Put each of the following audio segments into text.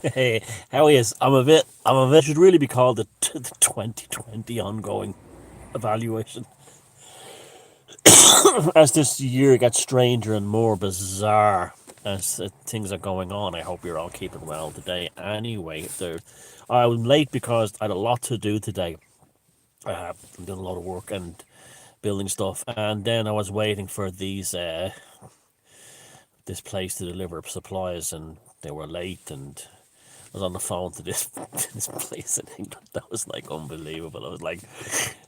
Hey, how is? I'm a bit. Should really be called the 2020 ongoing evaluation. As this year gets stranger and more bizarre, as things are going on, I hope you're all keeping well today. Anyway, I'm late because I had a lot to do today. I'm doing a lot of work and building stuff, and then I was waiting for this place to deliver supplies, and they were late, and was on the phone to this this place in England. That was like unbelievable. I was like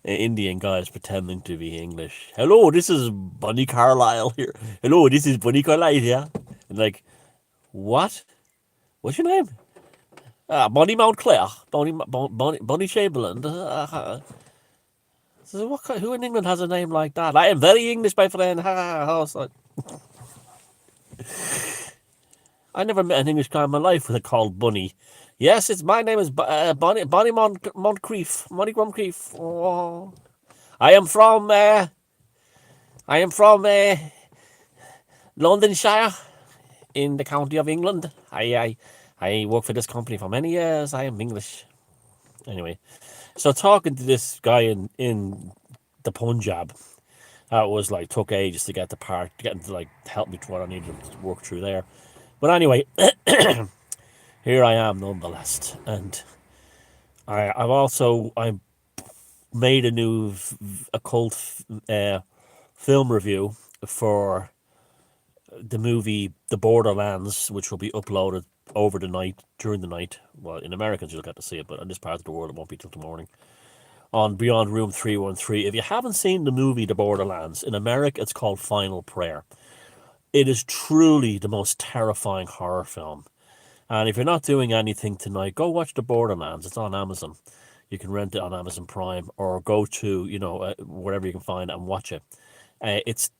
Indian guys pretending to be English. Hello, this is Bunny Carlisle here. Hello, this is Bunny Carlisle here. And like, what? What's your name? Bonnie Mountclair. Bonnie Chamberlain. So who in England has a name like that? I am very English, my friend. I never met an English guy in my life with a called Bunny. Yes, it's my name is Bonnie Moncrief. Moncrief. Oh. I am from Londonshire in the county of England. I work for this company for many years. I am English. Anyway, so talking to this guy in the Punjab, that was like took ages to get get him to like help me through what I needed to work through there. But anyway, here I am nonetheless, and I made a new occult film review for the movie The Borderlands, which will be uploaded over the night, during the night. Well, in Americans you'll get to see it, but in this part of the world it won't be till the morning. On Beyond Room 313. If you haven't seen the movie The Borderlands, in America it's called Final Prayer. It is truly the most terrifying horror film. And if you're not doing anything tonight, go watch The Borderlands. It's on Amazon. You can rent it on Amazon Prime or go to, wherever you can find it and watch it. It's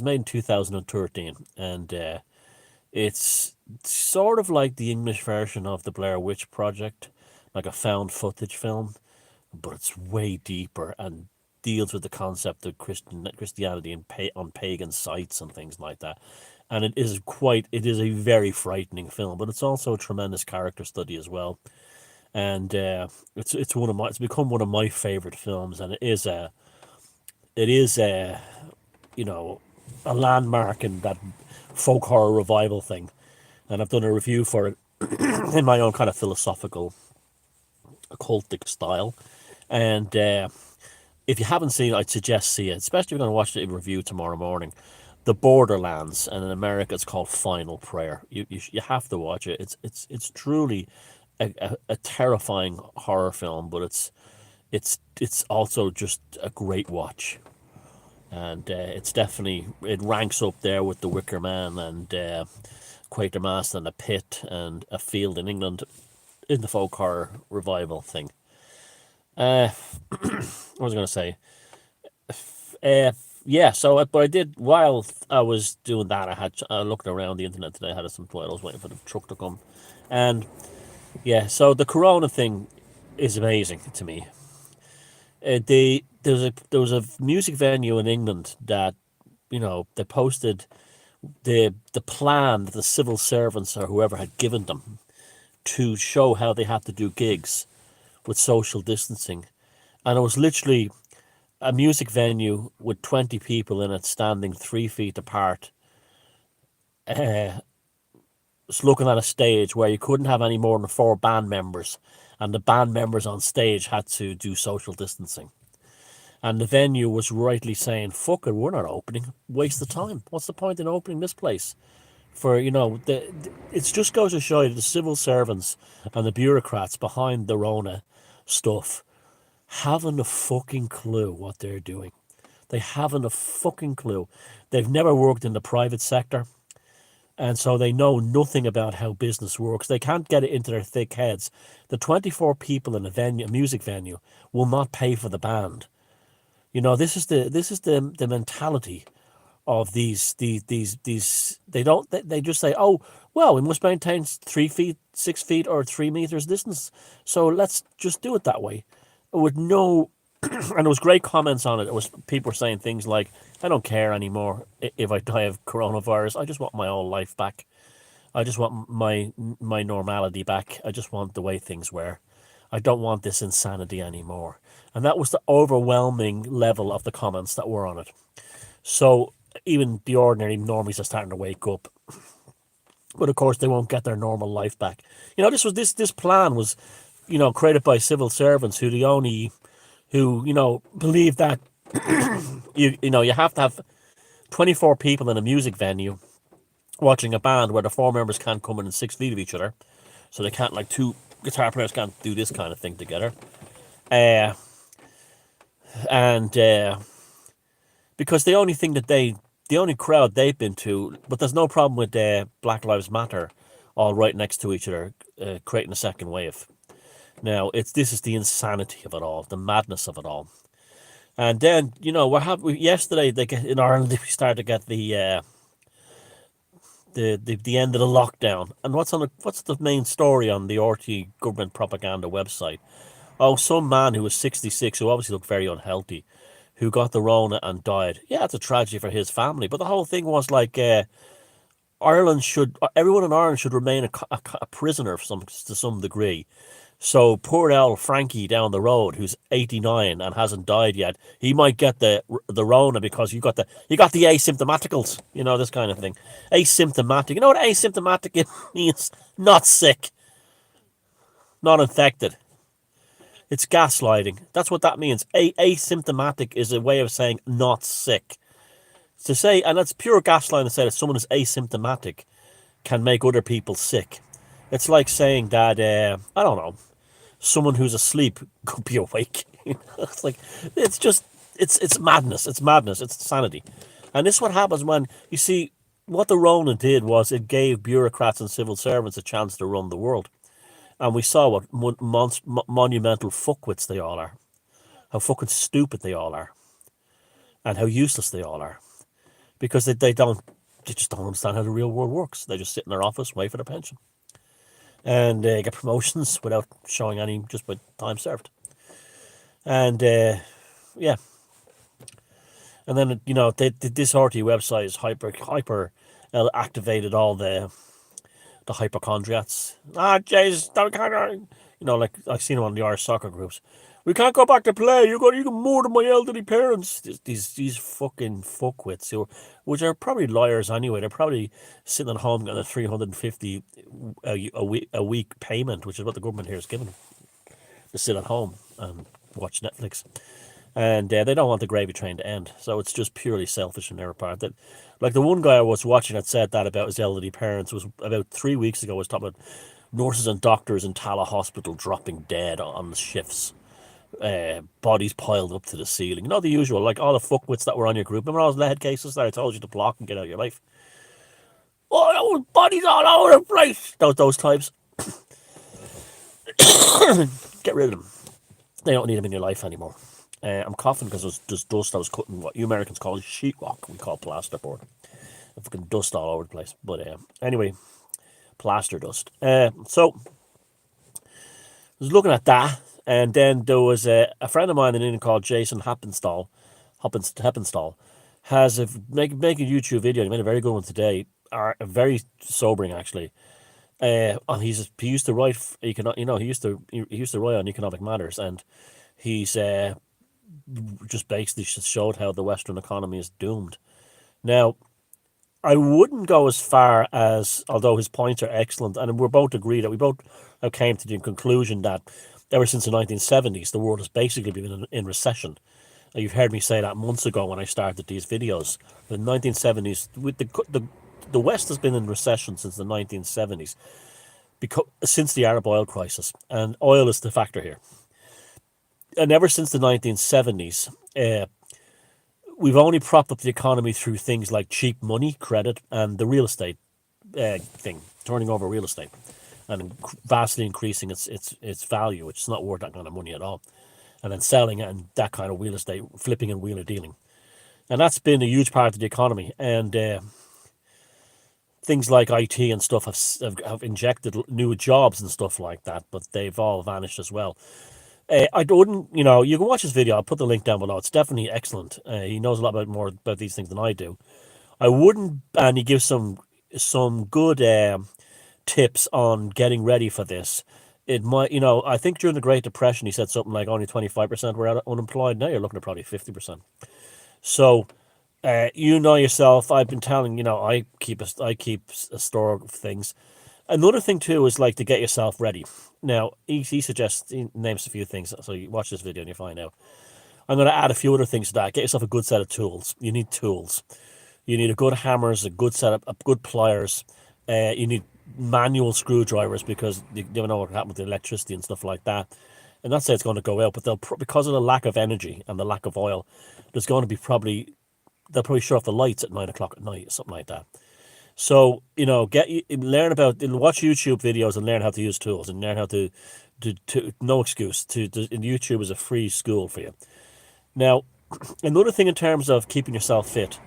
made in 2013, and it's sort of like the English version of the Blair Witch Project, like a found footage film, but it's way deeper and deals with the concept of Christianity and on pagan sites and things like that. And it is a very frightening film, but it's also a tremendous character study as well. And it's become one of my favorite films, and it is you know a landmark in that folk horror revival thing. And I've done a review for it in my own kind of philosophical, occultic style. And if you haven't seen it, I'd suggest see it, especially if you're going to watch the review tomorrow morning. The Borderlands, and in America it's called Final Prayer. You have to watch it. It's truly a terrifying horror film, but it's also just a great watch. And it ranks up there with The Wicker Man and Quatermass and The Pit and A Field in England in the folk horror revival thing. What was I going to say? Yeah. So, but I did while I was doing that. I looked around the internet today. I had some I was waiting for the truck to come, and yeah. So the Corona thing is amazing to me. There was a music venue in England that they posted the plan that the civil servants or whoever had given them to show how they had to do gigs with social distancing, and it was literally a music venue with 20 people in it standing 3 feet apart, just looking at a stage where you couldn't have any more than four band members, and the band members on stage had to do social distancing. And the venue was rightly saying, fuck it, we're not opening. Waste of time. What's the point in opening this place? It just goes to show you the civil servants and the bureaucrats behind the Rona stuff haven't a fucking clue what they're doing. They haven't a fucking clue. They've never worked in the private sector, and so they know nothing about how business works. They can't get it into their thick heads. The 24 people in a music venue, will not pay for the band. This is the mentality of these. They just say, oh well, we must maintain 3 feet, 6 feet, or 3 meters distance, so let's just do it that way, with no. And there was great comments on it. It was people were saying things like, I don't care anymore if I die of coronavirus. I just want my old life back. I just want my normality back. I just want the way things were. I don't want this insanity anymore. And that was the overwhelming level of the comments that were on it. So even the ordinary normies are starting to wake up. But of course, they won't get their normal life back. This plan was, created by civil servants who believe that you have to have 24 people in a music venue watching a band where the four members can't come in 6 feet of each other, so they can't, like, two guitar players can't do this kind of thing together. Uh, and because the only crowd they've been to, but there's no problem with Black Lives Matter, all right next to each other, creating a second wave. Now this is the insanity of it all, the madness of it all. And then yesterday in Ireland we started to get the end of the lockdown. And what's the main story on the RT government propaganda website? Oh, some man who was 66, who obviously looked very unhealthy, who got the Rona and died. Yeah, it's a tragedy for his family. But the whole thing was like, everyone in Ireland should remain a prisoner to some degree. So poor old Frankie down the road, who's 89 and hasn't died yet, he might get the Rona because you got the asymptomaticals, this kind of thing. Asymptomatic. You know what asymptomatic means? Not sick, not infected. It's gaslighting. That's what that means. Asymptomatic is a way of saying not sick. To say, and that's pure gaslighting to say that someone is asymptomatic can make other people sick. It's like saying that, I don't know, someone who's asleep could be awake. It's like, it's madness. It's madness. It's insanity. And this is what happens when, you see, what the Rona did was it gave bureaucrats and civil servants a chance to run the world. And we saw what monumental fuckwits they all are. How fucking stupid they all are. And how useless they all are. Because they just don't understand how the real world works. They just sit in their office, wait for their pension. And get promotions without showing any, just by time served. And, yeah. And then, this RT website is hyper activated all the hypochondriacs. Jeez, like I've seen them on the Irish soccer groups. We can't go back to play. You can murder my elderly parents. These fucking fuckwits, which are probably liars anyway. They're probably sitting at home getting a 350 a week payment, which is what the government here is giving them, to sit at home and watch Netflix. And they don't want the gravy train to end. So it's just purely selfish on their part. That, like, the one guy I was watching that said that about his elderly parents was about 3 weeks ago. Was talking about nurses and doctors in Tala Hospital dropping dead on the shifts. Bodies piled up to the ceiling. The usual, like all the fuckwits that were on your group. Remember all those lead cases that I told you to block and get out of your life? Oh, those bodies all over the place. Those types. Get rid of them. They don't need them in your life anymore. I'm coughing because there's dust. I was cutting what you Americans call sheetrock. We call plasterboard. Fucking dust all over the place. But anyway, plaster dust. So I was looking at that, and then there was a friend of mine in England called Jason Happenstall, has making a YouTube video. He made a very good one today. Very sobering, actually. And he used to write. He used to write on economic matters, and he's just basically showed how the Western economy is doomed. Now, I wouldn't go as far as, although his points are excellent, and we both came to the conclusion that ever since the 1970s, the world has basically been in recession. You've heard me say that months ago when I started these videos. The 1970s, with the West has been in recession since the 1970s, since the Arab oil crisis, and oil is the factor here. And ever since the 1970s, we've only propped up the economy through things like cheap money, credit, and the real estate thing, turning over real estate, and vastly increasing its value, which is not worth that kind of money at all, and then selling it and that kind of real estate, flipping and wheeler dealing, and that's been a huge part of the economy. And things like IT and stuff have injected new jobs and stuff like that, but they've all vanished as well. I wouldn't, you can watch his video. I'll put the link down below. It's definitely excellent. He knows a lot about these things than I do. I wouldn't, and he gives some good tips on getting ready for this. It might, I think during the Great Depression, he said something like only 25% were unemployed. Now you're looking at probably 50%. So, you know yourself. I've been telling I keep a store of things. Another thing too is like to get yourself ready. Now he names a few things. So you watch this video and you find out. I'm going to add a few other things to that. Get yourself a good set of tools. You need tools. You need a good hammers, a good setup, a good pliers. You need manual screwdrivers because you never know what can happen with the electricity and stuff like that. And not say it's going to go out, but because of the lack of energy and the lack of oil, there's going to be they'll probably shut off the lights at 9 o'clock at night, something like that. So watch YouTube videos and learn how to use tools and learn how to no excuse and YouTube is a free school for you. Now, another thing in terms of keeping yourself fit,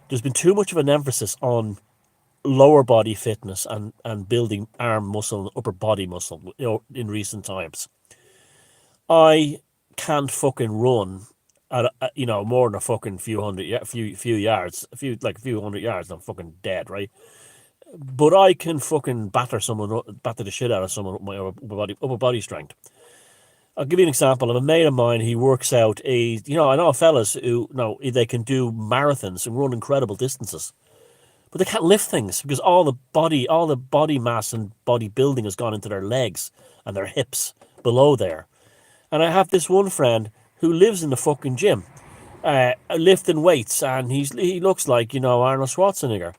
there's been too much of an emphasis on lower body fitness and building arm muscle and upper body muscle, in recent times. I can't fucking run at more than a fucking few yards, a few hundred yards, I'm fucking dead, right? But I can fucking batter the shit out of someone with my upper body strength. I'll give you an example of a mate of mine. He works out I know fellas who they can do marathons and run incredible distances, but they can't lift things because all the body mass and body building has gone into their legs and their hips below there. And I have this one friend who lives in the fucking gym, lifting weights, and he looks like Arnold Schwarzenegger.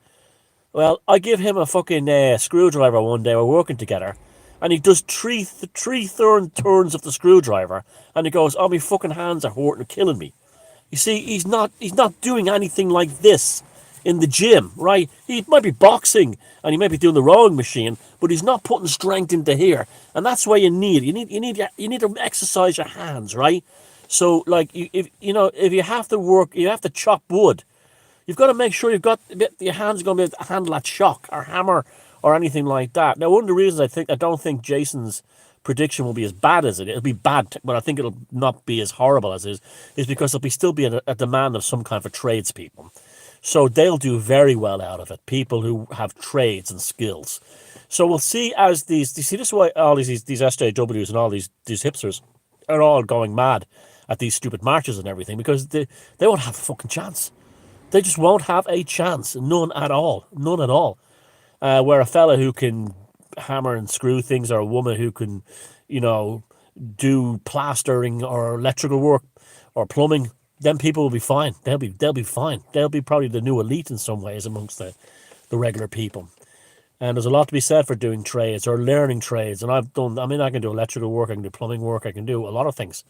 Well, I give him a fucking screwdriver one day. We're working together, and he does three turns of the screwdriver, and he goes, "Oh, my fucking hands are hurting, killing me." You see, he's not doing anything like this in the gym, right? He might be boxing and he might be doing the rowing machine, but he's not putting strength into here, and that's why you need to exercise your hands, right? So, like, if you have to work, you have to chop wood. You've got to make sure your hands are going to be able to handle that shock or hammer or anything like that. Now, one of the reasons I don't think Jason's prediction will be as bad as it. It'll be bad, but I think it'll not be as horrible as it is because there'll still be a demand of some kind of tradespeople. So they'll do very well out of it. People who have trades and skills. So we'll see as these. You see, this is why all these SJWs and all these hipsters are all going mad at these stupid marches and everything because they won't have a fucking chance. They just won't have a chance. None at all. None at all. Where a fella who can hammer and screw things, or a woman who can, do plastering or electrical work or plumbing, then people will be fine. They'll be fine. They'll be probably the new elite in some ways amongst the regular people. And there's a lot to be said for doing trades or learning trades. And I can do electrical work, I can do plumbing work, I can do a lot of things.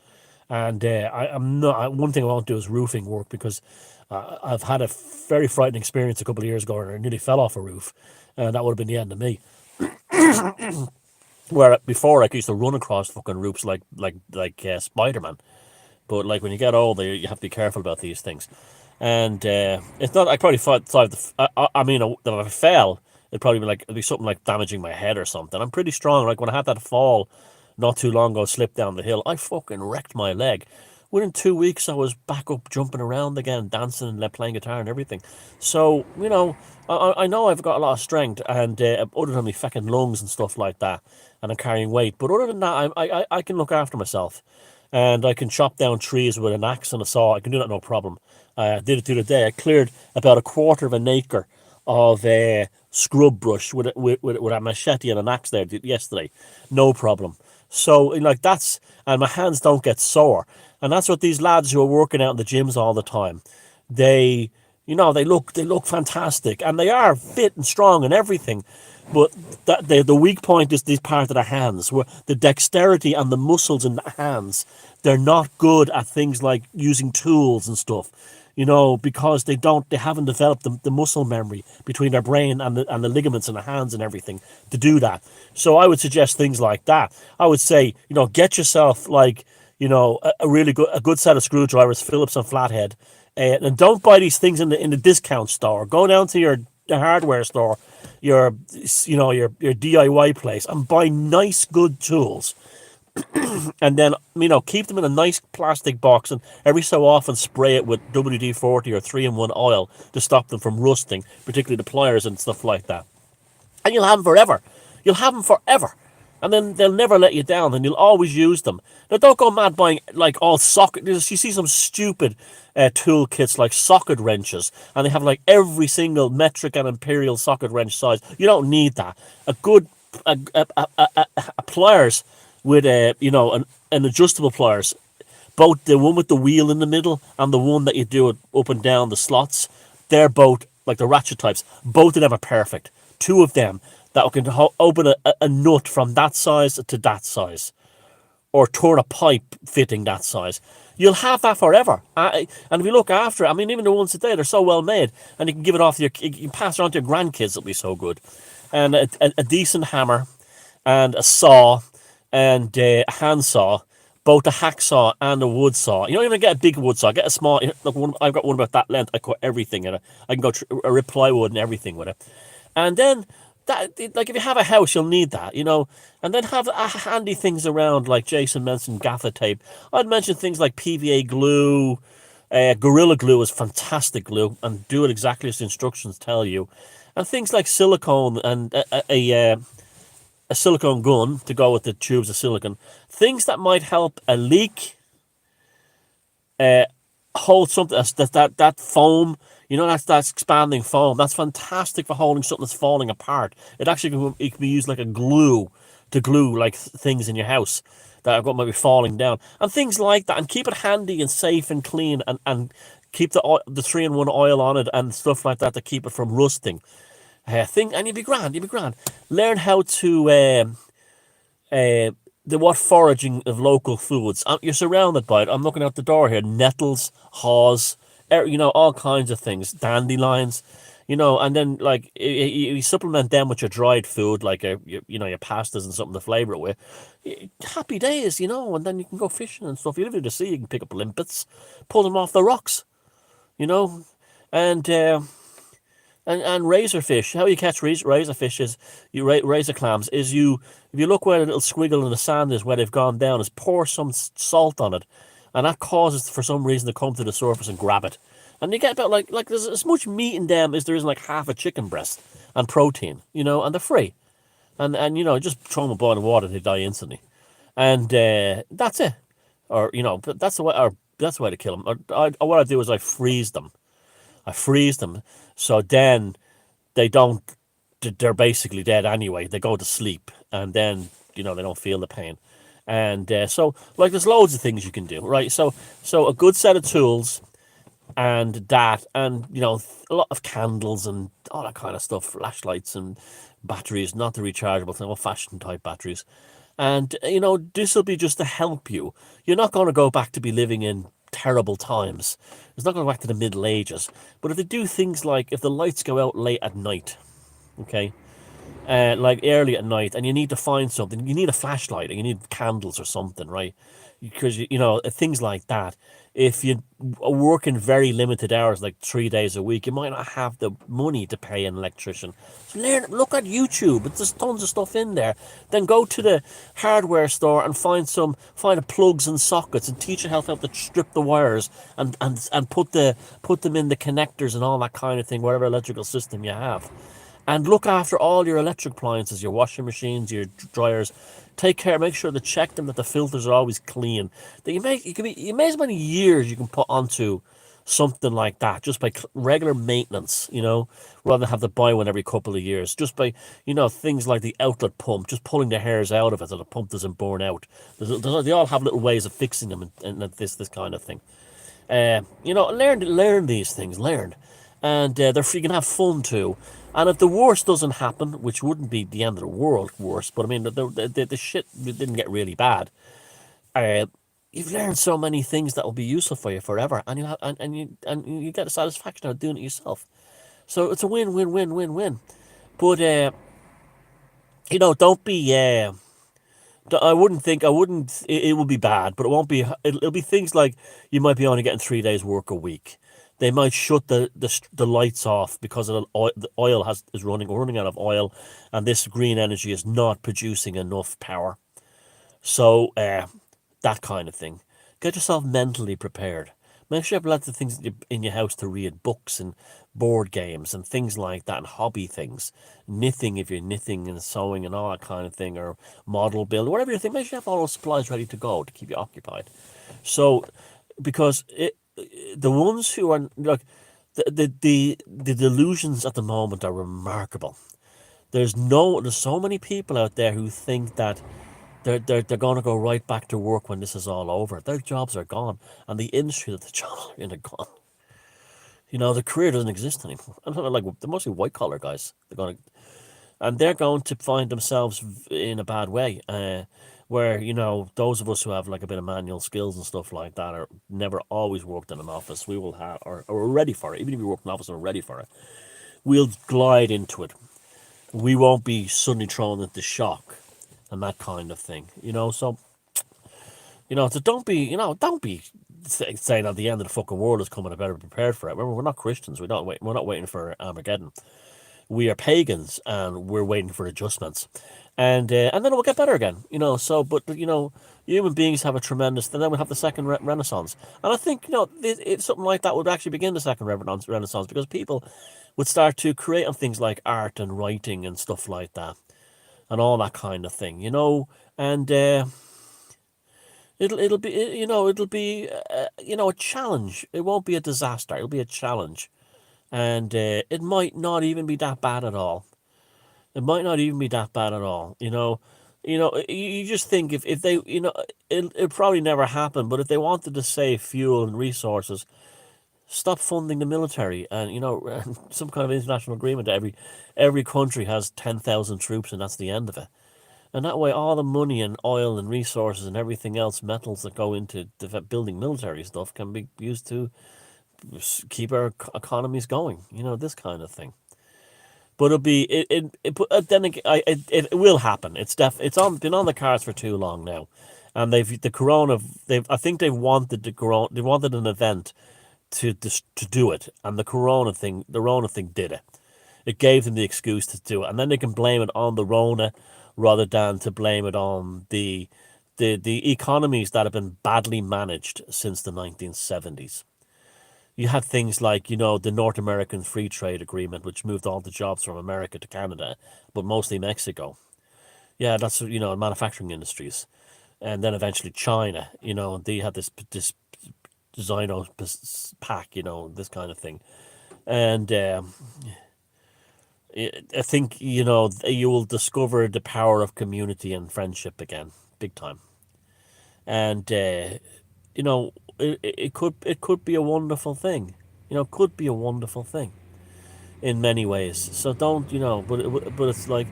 And one thing I won't do is roofing work because I've had a very frightening experience a couple of years ago and I nearly fell off a roof. And that would have been the end of me. Where before I used to run across fucking roofs like Spider-Man. But like when you get older, you have to be careful about these things. And it's not. I probably thought if I fell, it'd be something like damaging my head or something. I'm pretty strong. Like when I had that fall not too long ago, slipped down the hill, I fucking wrecked my leg. Within 2 weeks, I was back up, jumping around again, dancing and playing guitar and everything. So I know I've got a lot of strength, and other than my fucking lungs and stuff like that, and I'm carrying weight. But other than that, I can look after myself. And I can chop down trees with an axe and a saw. I can do that no problem. I did it the other day. I cleared about a quarter of an acre of scrub brush with a machete and an axe there yesterday. No problem. So and my hands don't get sore. And that's what these lads who are working out in the gyms all the time, they look fantastic, and they are fit and strong and everything. But the weak point is this part of their hands, where the dexterity and the muscles in the hands, they're not good at things like using tools and stuff, because they haven't developed the muscle memory between their brain and the ligaments in the hands and everything to do that. So I would suggest things like that. I would say, get yourself a good set of screwdrivers, Phillips and flathead, and don't buy these things in the discount store. Go down to the hardware store, your DIY place, and buy nice good tools. And then keep them in a nice plastic box, and every so often spray it with WD-40 or 3-in-1 oil to stop them from rusting, particularly the pliers and stuff like that. And you'll have them forever. You'll have them forever. And then they'll never let you down, and you'll always use them. Now, don't go mad buying like all socket. You see some stupid tool kits like socket wrenches, and they have like every single metric and imperial socket wrench size. You don't need that. A good a pliers with an adjustable pliers, both the one with the wheel in the middle and the one that you do it up and down the slots, they're both like the ratchet types. Both of them are perfect. Two of them that can open a nut from that size to that size, or turn a pipe fitting that size. You'll have that forever. And if you look after it, I mean, even the ones today, they're so well made, and you can give it off you can pass it on to your grandkids. It'll be so good. And a decent hammer, and a saw, and a handsaw, both a hacksaw and a wood saw. You don't even get a big wood saw. Get a small. Look, I've got one about that length. I cut everything in it. I can go a rip plywood and everything with it. And then that, like, if you have a house, you'll need that, And then have handy things around, like Jason mentioned, gaffer tape. I'd mention things like PVA glue. Gorilla Glue is fantastic glue, and do it exactly as the instructions tell you. And things like silicone and a silicone gun to go with the tubes of silicone. Things that might help a leak, hold something, that foam, that's expanding foam. That's fantastic for holding something that's falling apart. It can be used like a glue to glue like things in your house that might be falling down, and things like that. And keep it handy and safe and clean, and keep the 3-in-1 oil on it and stuff like that to keep it from rusting. And you'd be grand. Learn how to the what foraging of local foods. You're surrounded by it. I'm looking out the door here. Nettles, haws, all kinds of things. Dandelions, and then like you supplement them with your dried food, like your pastas and something to flavour it with. Happy days, and then you can go fishing and stuff. You live in the sea, you can pick up limpets, pull them off the rocks, and and razorfish. How you catch razorfish is razor clams. Is if you look where the little squiggle in the sand is, where they've gone down, is pour some salt on it, and that causes for some reason to come to the surface and grab it. And you get about like there's as much meat in them as there is in like half a chicken breast, and protein, and they're free. And just throw them in boiling water, they die instantly. And that's it. Or but that's the way. Or that's the way to kill them. What I do is I freeze them. So then they don't. They're basically dead anyway. They go to sleep, and then they don't feel the pain. And so like there's loads of things you can do, right? So a good set of tools, and that, and a lot of candles and all that kind of stuff, flashlights and batteries, not the rechargeable thing, old-fashioned type batteries. And this will be just to help you. You're not going to go back to be living in terrible times. It's not going back to the Middle Ages. But if they do things like, if the lights go out late at night, okay, like early at night, and you need to find something, you need a flashlight, or you need candles or something, right? Because things like that. If you work in very limited hours, like 3 days a week, you might not have the money to pay an electrician. So look at YouTube. There's tons of stuff in there. Then go to the hardware store and find the plugs and sockets, and teach yourself how to strip the wires and put them in the connectors and all that kind of thing, whatever electrical system you have. And look after all your electric appliances, your washing machines, your dryers. Take care, make sure to check them, that the filters are always clean. That you may as many years you can put onto something like that just by regular maintenance, rather than have to buy one every couple of years. Just by, things like the outlet pump, just pulling the hairs out of it so the pump doesn't burn out. They all have little ways of fixing them, and this kind of thing. Learn these things, and you can have fun too. And if the worst doesn't happen, which wouldn't be the end of the world, worse, but I mean the shit didn't get really bad. You've learned so many things that will be useful for you forever, and you get the satisfaction out of doing it yourself. So it's a win. But don't be. I wouldn't. It will be bad, but it won't be. It'll be things like you might be only getting 3 days work a week. They might shut the lights off because the oil is running out of oil, and this green energy is not producing enough power. So that kind of thing. Get yourself mentally prepared. Make sure you have lots of things in your house to read, books and board games and things like that, and hobby things. Knitting, if you're knitting and sewing and all that kind of thing, or model build, whatever you think. Make sure you have all those supplies ready to go to keep you occupied. So, because the ones who are like the delusions at the moment are remarkable. There's so many people out there who think that they're going to go right back to work when this is all over. Their jobs are gone, and the industry that the jobs are in are gone. The career doesn't exist anymore. I'm talking like they're mostly white collar guys. They're going to find themselves in a bad way. Where those of us who have like a bit of manual skills and stuff like that are never always worked in an office. We will have or are ready for it. Even if we work in an office and are ready for it, we'll glide into it. We won't be suddenly thrown into shock and that kind of thing. So don't be saying at the end of the fucking world is coming. I better be prepared for it. Remember, we're not Christians. We're not waiting for Armageddon. We are pagans, and we're waiting for adjustments, and then it will get better again. But human beings have a tremendous. And then we'll have the second renaissance, and I think if something like that would actually begin the second renaissance, because people would start to create on things like art and writing and stuff like that, and all that kind of thing. And it'll be a challenge. It won't be a disaster. It'll be a challenge, and it might not even be that bad at all. It might not even be that bad at all. You just think if they it'll probably never happen. But if they wanted to save fuel and resources, stop funding the military, and some kind of international agreement. Every country has 10,000 troops, and that's the end of it. And that way, all the money and oil and resources and everything else, metals that go into building military stuff, can be used to keep our economies going. This kind of thing. But it'll be then again, it will happen. Been on the cards for too long now, and I think they've wanted the corona. They wanted an event to do it, and the Rona thing did it. It gave them the excuse to do it, and then they can blame it on the Rona rather than to blame it on the economies that have been badly managed since the 1970s. You had things like, the North American Free Trade Agreement, which moved all the jobs from America to Canada, but mostly Mexico. Yeah, that's, manufacturing industries. And then eventually China, they had this Zino pack, this kind of thing. And I think, you will discover the power of community and friendship again, big time. And, it could be a wonderful thing. Could be a wonderful thing in many ways. So don't, but it's like,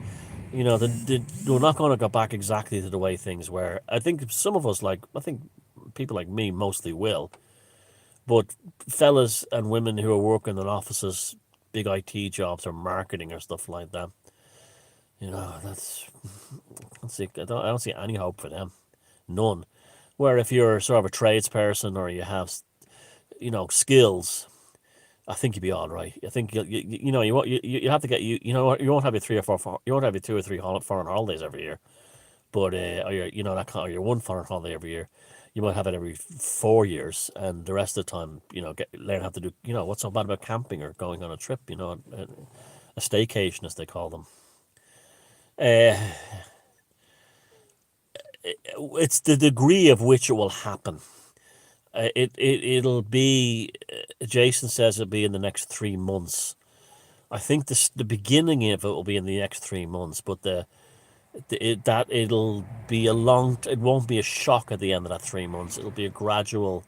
we're not going to go back exactly to the way things were. I think some of us, I think people like me mostly will. But fellas and women who are working in offices, big IT jobs or marketing or stuff like that, I don't see any hope for them. None. Where if you're sort of a tradesperson or you have, skills, I think you'd be all right. I think you have to get you won't have your 3 or 4 you won't have your 2 or 3 foreign holidays every year, but or your one foreign holiday every year. You might have it every 4 years, and the rest of the time, learn how to do. What's so bad about camping or going on a trip? A staycation, as they call them. It's the degree of which it will happen. It'll be. Jason says it'll be in the next 3 months. I think the beginning of it will be in the next 3 months, but it'll be it won't be a shock at the end of that 3 months. It'll be a gradual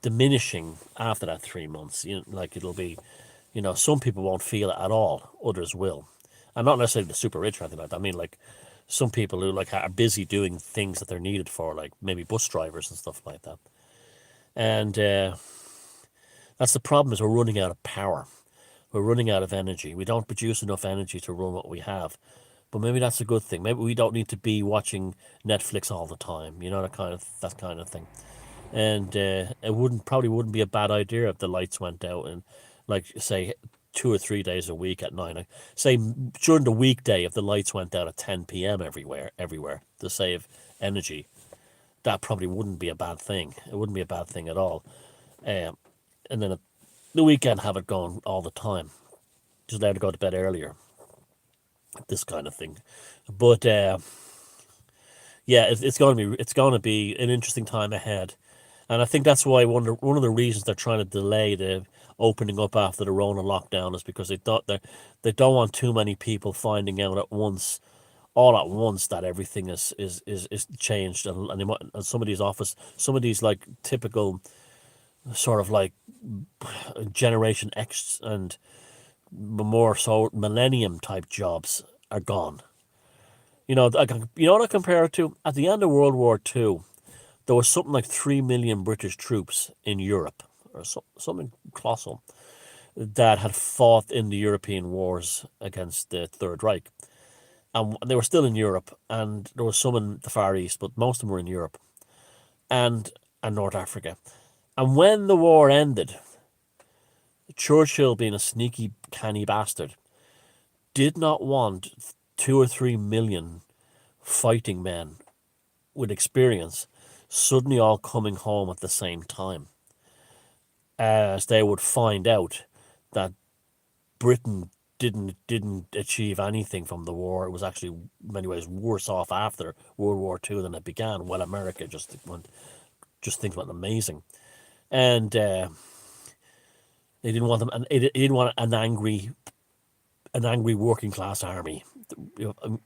diminishing after that 3 months. It'll be, some people won't feel it at all. Others will. And not necessarily the super rich or anything like that. I mean, some people who are busy doing things that they're needed for, like maybe bus drivers and stuff like that. And that's the problem, is we're running out of power. We're running out of energy. We don't produce enough energy to run what we have. But maybe that's a good thing. Maybe we don't need to be watching Netflix all the time. That kind of thing. And it probably wouldn't be a bad idea if the lights went out and, say, 2 or 3 days a week at 9. Say during the weekday, if the lights went out at 10 p.m. everywhere to save energy, that probably wouldn't be a bad thing. It wouldn't be a bad thing at all. um, and then the weekend have it going all the time. Just allowed to go to bed earlier. This kind of thing, but yeah, it's going to be an interesting time ahead, and I think that's why one of the reasons they're trying to delay the opening up after the Rona lockdown is because they don't want too many people finding out at once, all at once, that everything is changed, and, some of these like typical sort of like Generation X and more so millennium type jobs are gone. You know what I compare it to? At the end of World War Two, there was something like 3 million British troops in Europe, or something colossal, that had fought in the European wars against the Third Reich. And they were still in Europe, and there was some in the Far East, but most of them were in Europe and, and North Africa. And when the war ended, Churchill, being a sneaky, canny bastard, did not want 2 or 3 million fighting men with experience suddenly all coming home at the same time, as they would find out that Britain didn't achieve anything from the war. It was actually in many ways worse off after World War Two than it began. While America things went amazing, and they didn't want them, and they didn't want an angry working class army,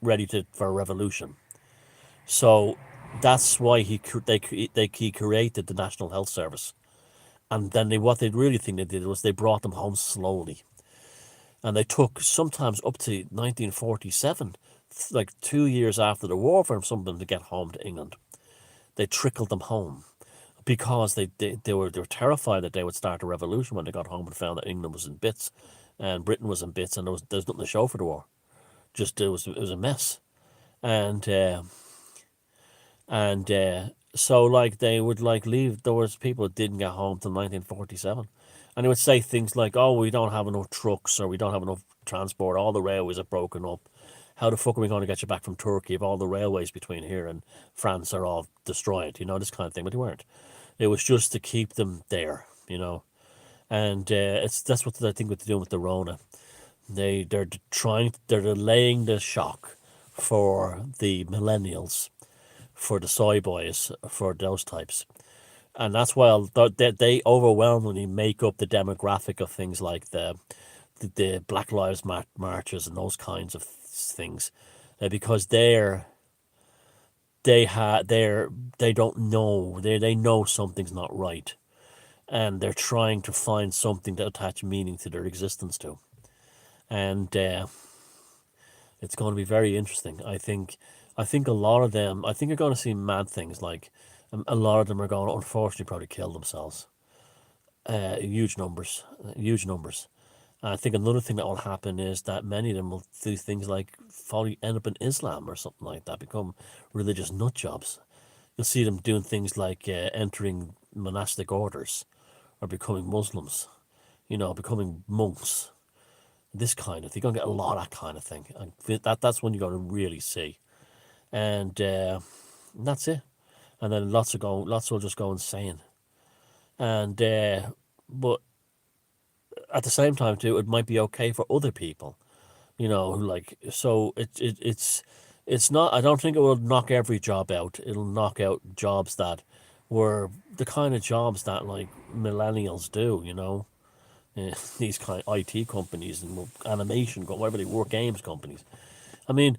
ready for a revolution. So that's why he created the National Health Service, and then what they really think they did was they brought them home slowly, and they took sometimes up to 1947, like 2 years after the war, for some of them to get home to England. They trickled them home because they were terrified that they would start a revolution when they got home and found that England was in bits, and Britain was in bits, and there's nothing to show for the war. Just it was a mess, and so like they would like leave. There was people that didn't get home till 1947, and they would say things like, "Oh, we don't have enough trucks, or we don't have enough transport. All the railways are broken up. How the fuck are we going to get you back from Turkey if all the railways between here and France are all destroyed?" This kind of thing. But they weren't. It was just to keep them there. And that's what I think what they're doing with the Rona. They're delaying the shock for the millennials, for the soy boys, for those types. And that's why they overwhelmingly make up the demographic of things like the Black Lives marches and those kinds of things, because they don't know, they know something's not right, and they're trying to find something to attach meaning to their existence to, and it's going to be very interesting. I think a lot of them. I think you're going to see mad things like a lot of them are going to unfortunately probably kill themselves. Huge numbers, huge numbers. And I think another thing that will happen is that many of them will do things like probably end up in Islam or something like that, become religious nut jobs. You'll see them doing things like entering monastic orders, or becoming Muslims, becoming monks. This kind of thing. You're going to get a lot of that kind of thing. And that's when you're going to really see. And that's it. And then lots will just go insane. And but at the same time too, it might be okay for other people, who like, so it's not. I don't think it will knock every job out. It'll knock out jobs that were the kind of jobs that like millennials do. These kind of IT companies and animation, whatever they were, games companies. I mean,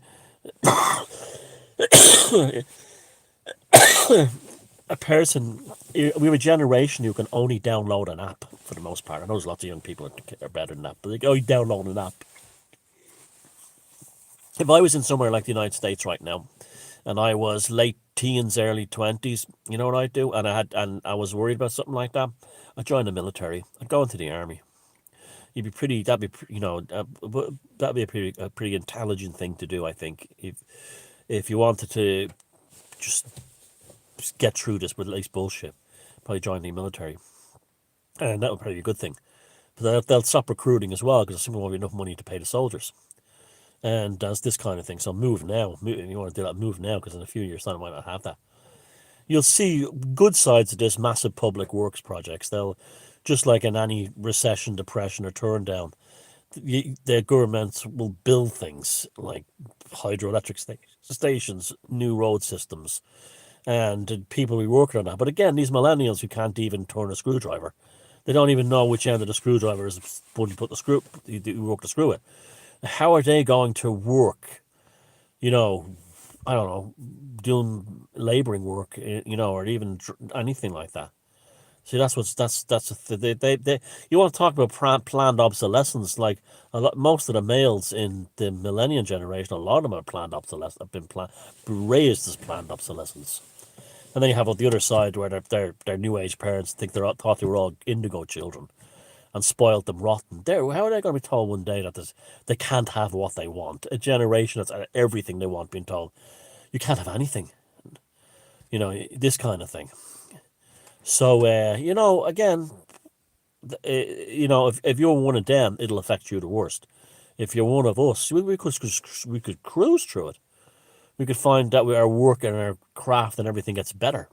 a person, we have a generation who can only download an app for the most part. I know there's lots of young people that are better than that, but they can only download an app. If I was in somewhere like the United States right now, and I was late teens, early 20s, you know what I'd do? And I was worried about something like that. I'd join the military. I'd go into the army. You'd be pretty. That'd be a pretty intelligent thing to do. I think if you wanted to just get through this with at least bullshit, probably join the military, and that would probably be a good thing. But they'll stop recruiting as well, because there won't be enough money to pay the soldiers. And that's this kind of thing. So move now. If you want to do that, move now, because in a few years' time, I might not have that. you'll see good sides of this massive public works projects. They'll, just like in any recession, depression, or turn down, the governments will build things like hydroelectric stations, new road systems, and people will be working on that. But again, these millennials who can't even turn a screwdriver, they don't even know which end of the screwdriver is when you put the screw, you work the screw it. How are they going to work? You know, I don't know, doing labouring work, or even anything like that. See, they you want to talk about planned obsolescence? Like most of the males in the millennium generation, a lot of them are planned obsolescence, have been raised as planned obsolescence. And then you have on the other side where their new age parents think thought they were all indigo children and spoiled them rotten. How are they going to be told one day that they can't have what they want? A generation that's everything they want being told you can't have anything. This kind of thing. So again, if you're one of them, it'll affect you the worst. If you're one of us, we could cruise through it. We could find that our work and our craft and everything gets better.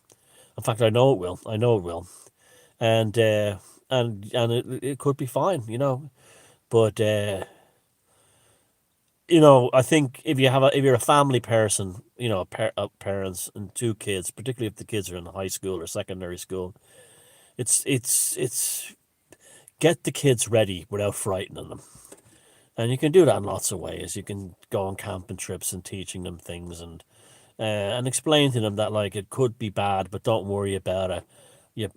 In fact, I know it will. I know it will, and it could be fine. But I think if you're a family person, parents and two kids, particularly if the kids are in high school or secondary school, it's get the kids ready without frightening them. And you can do that in lots of ways. You can go on camping trips and teaching them things and explain to them that like it could be bad, but don't worry about it.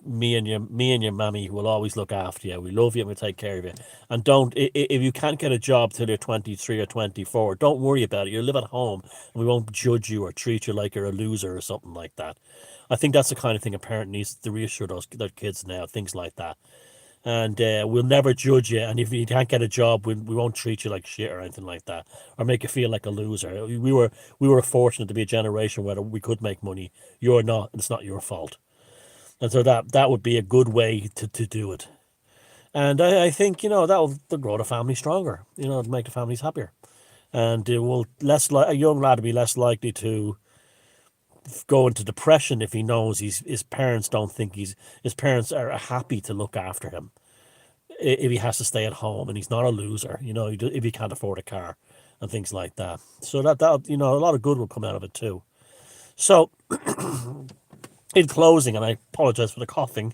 Me and your mammy will always look after you. We love you and we take care of you. And don't if you can't get a job till you're 23 or 24, don't worry about it. You live at home and we won't judge you or treat you like you're a loser or something like that. I think that's the kind of thing a parent needs to reassure their kids now. Things like that. And we'll never judge you. And if you can't get a job, we won't treat you like shit or anything like that, or make you feel like a loser. We were fortunate to be a generation where we could make money. You're not, and it's not your fault. And so that would be a good way to do it. And I think that'll grow the family stronger. Make the families happier, and it will a young lad will be less likely to go into depression if he knows his parents don't think his parents are happy to look after him. If he has to stay at home and he's not a loser, if he can't afford a car and things like that. So that a lot of good will come out of it too. So in closing, and I apologize for the coughing.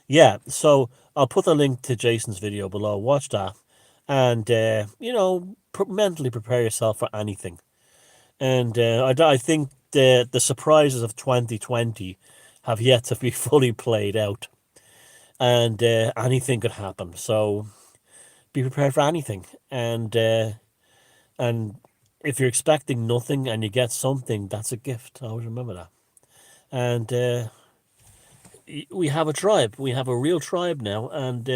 Yeah, so I'll put the link to Jason's video below. Watch that, and mentally prepare yourself for anything. And I think the surprises of 2020 have yet to be fully played out, and anything could happen. So be prepared for anything, and if you're expecting nothing and you get something, that's a gift. I always remember that. And we have a tribe. We have a real tribe now, and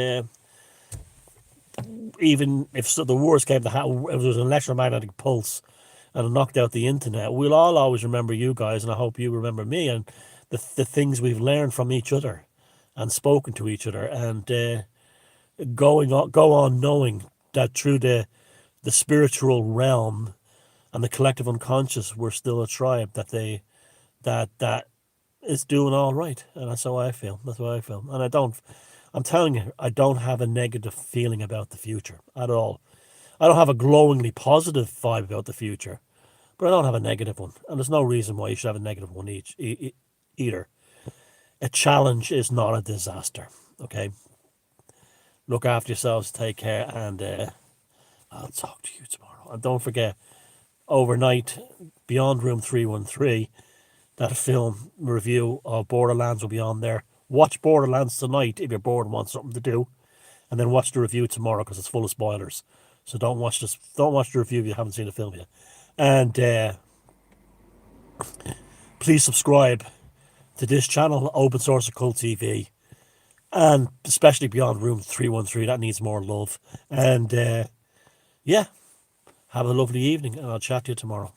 even if the worst came to happen, if there was an electromagnetic pulse and it knocked out the internet, we'll all always remember you guys, and I hope you remember me and the things we've learned from each other and spoken to each other, and go on knowing that through the spiritual realm and the collective unconscious, we're still a tribe that is doing all right. And that's how I feel. And I'm telling you, I don't have a negative feeling about the future at all. I don't have a glowingly positive vibe about the future, but I don't have a negative one. And there's no reason why you should have a negative one either. A challenge is not a disaster, okay? Look after yourselves, take care, and I'll talk to you tomorrow. And don't forget, overnight, Beyond Room 313, that film review of Borderlands will be on there. Watch Borderlands tonight if you're bored and want something to do, and then watch the review tomorrow because it's full of spoilers. So don't watch the review if you haven't seen the film yet. And please subscribe to this channel, Open Source Occult TV, and especially Beyond Room 313. That needs more love. And yeah, have a lovely evening, and I'll chat to you tomorrow.